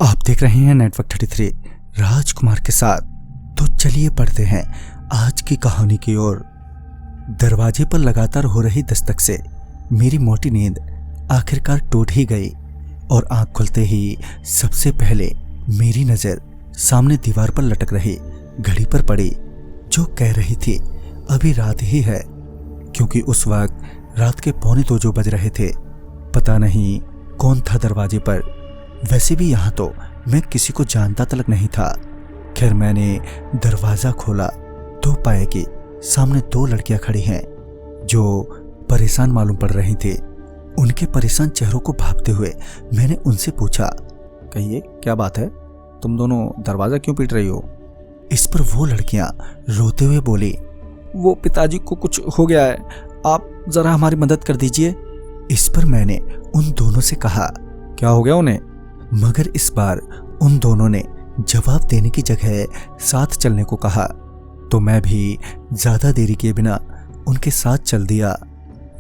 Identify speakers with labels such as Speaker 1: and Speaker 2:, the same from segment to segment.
Speaker 1: आप देख रहे हैं नेटवर्क 33 राजकुमार के साथ। तो चलिए पढ़ते हैं आज की कहानी की ओर। दरवाजे पर लगातार हो रही दस्तक से मेरी मोटी नींद आखिरकार टूट ही गई और आंख खुलते ही सबसे पहले मेरी नजर सामने दीवार पर लटक रही घड़ी पर पड़ी, जो कह रही थी अभी रात ही है, क्योंकि उस वक्त रात के 1:45 बज रहे थे। पता नहीं कौन था दरवाजे पर। वैसे भी यहाँ तो मैं किसी को जानता तलक नहीं था। खैर मैंने दरवाजा खोला तो पाया कि सामने 2 लड़कियां खड़ी हैं जो परेशान मालूम पड़ रही थी। उनके परेशान चेहरों को भांपते हुए मैंने उनसे पूछा, कहिए क्या बात है, तुम दोनों दरवाजा क्यों पीट रही हो? इस पर वो लड़कियां रोते हुए बोली, वो पिताजी को कुछ हो गया है, आप जरा हमारी मदद कर दीजिए। इस पर मैंने उन दोनों से कहा, क्या हो गया उन्हें? मगर इस बार उन दोनों ने जवाब देने की जगह साथ चलने को कहा, तो मैं भी ज्यादा देरी किए बिना उनके साथ चल दिया।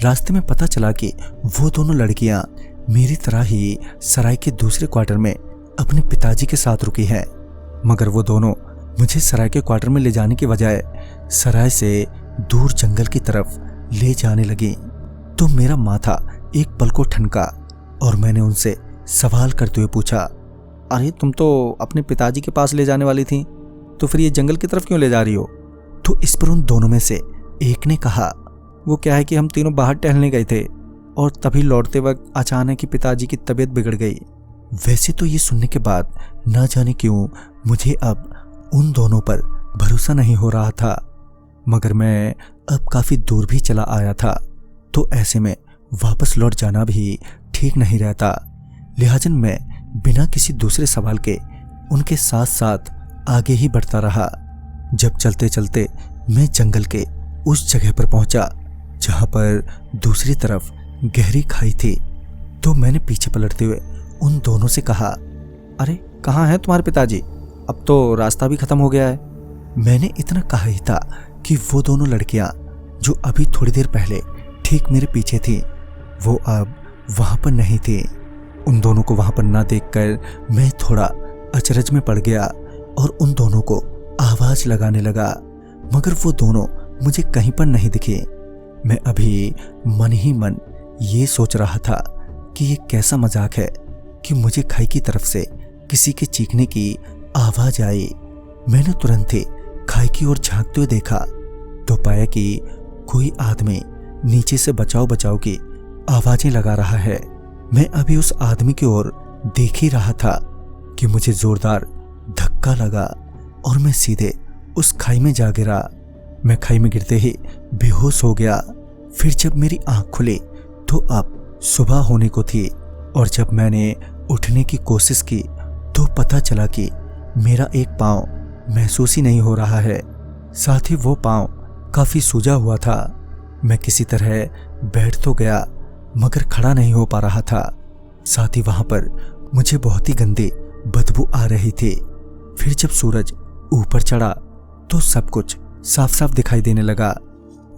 Speaker 1: रास्ते में पता चला कि वो दोनों लड़कियां मेरी तरह ही सराय के दूसरे क्वार्टर में अपने पिताजी के साथ रुकी हैं, मगर वो दोनों मुझे सराय के क्वार्टर में ले जाने की बजाय सराय से दूर जंगल की तरफ ले जाने लगी। तो मेरा माथा एक पल को ठनका और मैंने उनसे सवाल करते हुए पूछा, अरे तुम तो अपने पिताजी के पास ले जाने वाली थी, तो फिर ये जंगल की तरफ क्यों ले जा रही हो? तो इस पर उन दोनों में से एक ने कहा, वो क्या है कि हम तीनों बाहर टहलने गए थे और तभी लौटते वक्त अचानक ही पिताजी की तबीयत बिगड़ गई। वैसे तो ये सुनने के बाद ना जाने क्यों मुझे अब उन दोनों पर भरोसा नहीं हो रहा था, मगर मैं अब काफी दूर भी चला आया था, तो ऐसे में वापस लौट जाना भी ठीक नहीं रहता। लिहाजन मैं बिना किसी दूसरे सवाल के उनके साथ साथ आगे ही बढ़ता रहा। जब चलते चलते मैं जंगल के उस जगह पर पहुंचा जहां पर दूसरी तरफ गहरी खाई थी, तो मैंने पीछे पलटते हुए उन दोनों से कहा, अरे कहाँ हैं तुम्हारे पिताजी? अब तो रास्ता भी खत्म हो गया है। मैंने इतना कहा ही था कि वो दोनों लड़कियां जो अभी थोड़ी देर पहले ठीक मेरे पीछे थी, वो अब वहां पर नहीं थी। उन दोनों को वहां पर ना देखकर मैं थोड़ा अचरज में पड़ गया और उन दोनों को आवाज लगाने लगा, मगर वो दोनों मुझे कहीं पर नहीं दिखे। मैं अभी मन ही मन ये सोच रहा था कि ये कैसा मजाक है कि मुझे खाई की तरफ से किसी के चीखने की आवाज आई। मैंने तुरंत ही खाई की ओर झांकते हुए देखा तो पाया कि कोई आदमी नीचे से बचाओ बचाओ की आवाजें लगा रहा है। मैं अभी उस आदमी की ओर देख ही रहा था कि मुझे जोरदार धक्का लगा और मैं सीधे उस खाई में जा गिरा। मैं खाई में गिरते ही बेहोश हो गया। फिर जब मेरी आंख खुली तो अब सुबह होने को थी और जब मैंने उठने की कोशिश की तो पता चला कि मेरा एक पांव महसूस ही नहीं हो रहा है, साथ ही वो पांव काफी सूजा हुआ था। मैं किसी तरह बैठ तो गया मगर खड़ा नहीं हो पा रहा था। साथ ही वहां पर मुझे बहुत ही गंदी बदबू आ रही थी। फिर जब सूरज ऊपर चढ़ा तो सब कुछ साफ साफ दिखाई देने लगा।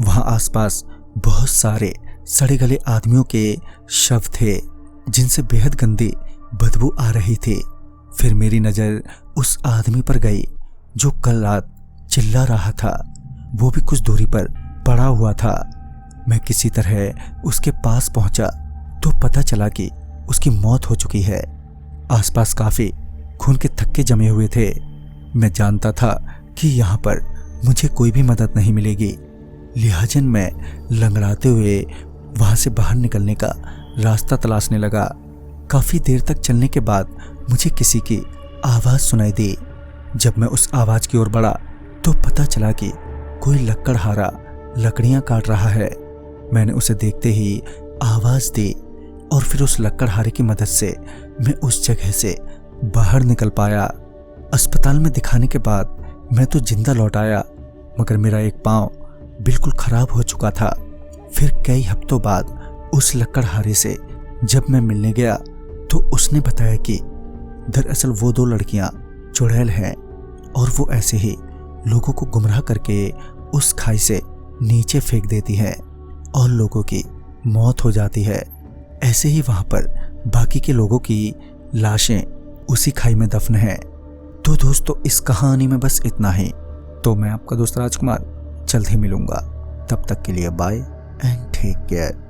Speaker 1: वहां आसपास बहुत सारे सड़े गले आदमियों के शव थे जिनसे बेहद गंदी बदबू आ रही थी। फिर मेरी नजर उस आदमी पर गई जो कल रात चिल्ला रहा था, वो भी कुछ दूरी पर पड़ा हुआ था। मैं किसी तरह उसके पास पहुंचा तो पता चला कि उसकी मौत हो चुकी है। आसपास काफी खून के थक्के जमे हुए थे। मैं जानता था कि यहाँ पर मुझे कोई भी मदद नहीं मिलेगी, लिहाजन मैं लंगड़ाते हुए वहां से बाहर निकलने का रास्ता तलाशने लगा। काफी देर तक चलने के बाद मुझे किसी की आवाज सुनाई दी। जब मैं उस आवाज की ओर बढ़ा तो पता चला कि कोई लकड़हारा लकड़ियां काट रहा है। मैंने उसे देखते ही आवाज दी और फिर उस लकड़हारे की मदद से मैं उस जगह से बाहर निकल पाया। अस्पताल में दिखाने के बाद मैं तो जिंदा लौट आया, मगर मेरा एक पांव बिल्कुल खराब हो चुका था। फिर कई हफ्तों बाद उस लकड़हारे से जब मैं मिलने गया तो उसने बताया कि दरअसल वो 2 लड़कियां चुड़ैल हैं और वो ऐसे ही लोगों को गुमराह करके उस खाई से नीचे फेंक देती है और लोगों की मौत हो जाती है। ऐसे ही वहां पर बाकी के लोगों की लाशें उसी खाई में दफन है। तो दोस्तों इस कहानी में बस इतना ही। तो मैं आपका दोस्त राजकुमार जल्द ही मिलूंगा, तब तक के लिए बाय एंड टेक केयर।